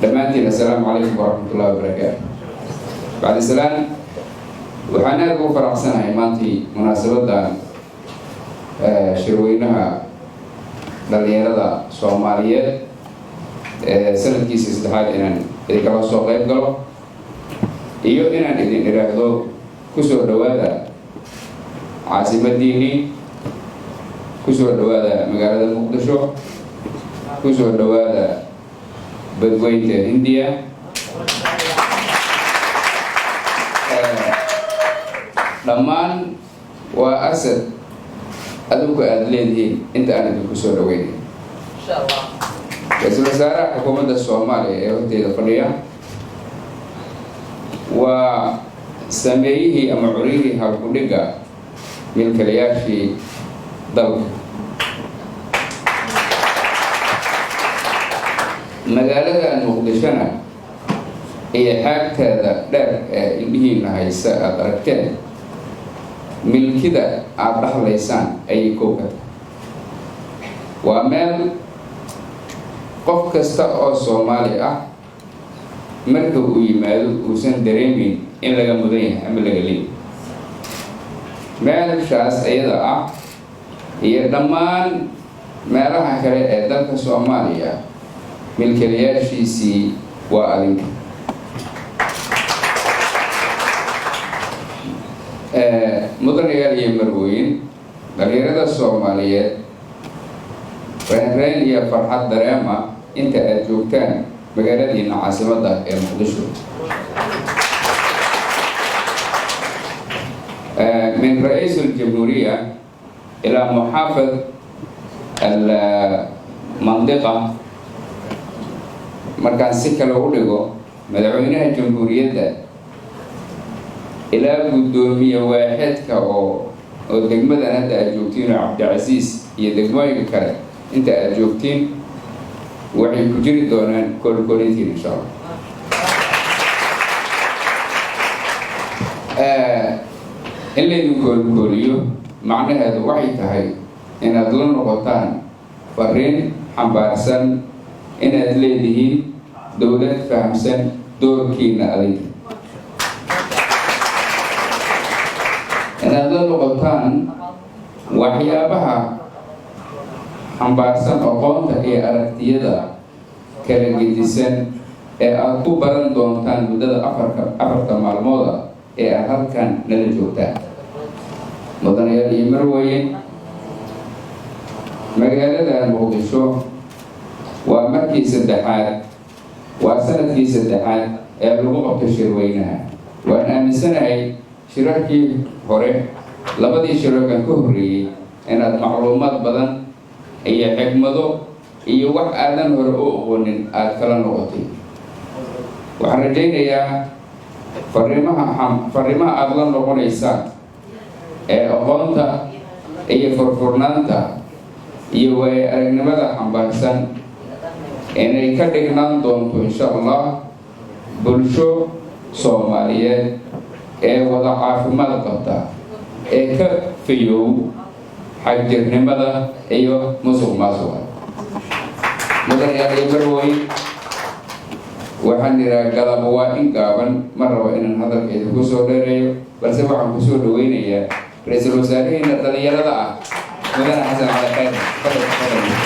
دمانتي السلام عليكم ورحمة الله وبركاته. بعد السلام وحنا نقول فرح سنة إيمانتي مناسبة شروينها لليرة الصومالية سنة كيس استحال إن إذا كلا سوقين قالوا إيو إن إذا نرحلو كسر دوادا عاصمة ديني كسر دوادا مقالة المقدشو كسر دوادا بدويت هندية لمان وأسد أدوك أدلين أنت أنا بكسر دويني إن شاء الله. بس مسارة حكومة الصومالية يهودي القرية وسميه أمعريه هالكوليجا من كلياشي ضوء مقالة المقدشنا هي حاجة دار إنهي نهاية أدركتين من كده أبرح ليسان أي كوكب وأمال qof kasta oo Soomaali ah marka uu yimaado uusan dareemin in laga mudan yahay ama laga leeyahay meeshaas ayada ah iyo dhammaan meelaha kale ee dalka Soomaaliya milkiilayaashiisii waa adinka mudanayaal iyo marwooyin dhalinyarada Soomaaliyeed رين يا فرحات دريمة أنت أجوكتان مجالدين عاصمة المقدشو من رئيس الجمهورية إلى محافظ المنطقة مركان سكة لغوليغو مدعوينها الجمهورية إلى قدومية واحد كأو دقمدنا أنت أجوكتين عبد العزيز يدقموي كره أنت أجوبتين وحي كجري دونان كولتين إن شاء الله. اللي نقول كوريو معنى هذا وحي تهي إن أدلون نقطان فرين حمبارسن إن أدليدهين دولة فهمسن دور كينا أليد إن أدلون نقطان وحيابها xambaarsan aqoonta iyo aragtiyada kala gedisan ee aad ku baran doontaan muddada afarta maalmood ee aad halkan nala joogtaan mudanayaal iyo marwooyin magaalada Muqdisho waa markii saddexaad waa sanadkii saddexaad ee lagu qabto shirweynaha waan aaminsanahay shirarkii hore labadii shirarkan ka horreeyay inaad macluumaad badan iyo xigmado iyo wax aadan hore u aqoonin aad kala noqotay waxaan rajaynayaa fariimaha aad la noqonaysaan ee aqoonta iyo furfurnaanta iyo waaya aragnimada xambaarsan inay ka dhignaan doonto insha Allah bulsho Soomaaliyeed ee wada caafimaad qabta ee ka fiyow xagjirnimada iyo musuqmaasuqa mudanayaal iyo marwooyin waxaan idhaa galab waa in gaaban ma rabo inaan hadalkeeda ku soo dheereeyo balse waxaan ku soo dhaweynayaa ra-iisul wasaaraheena dhalinyarada ah mudane xasan cali khayr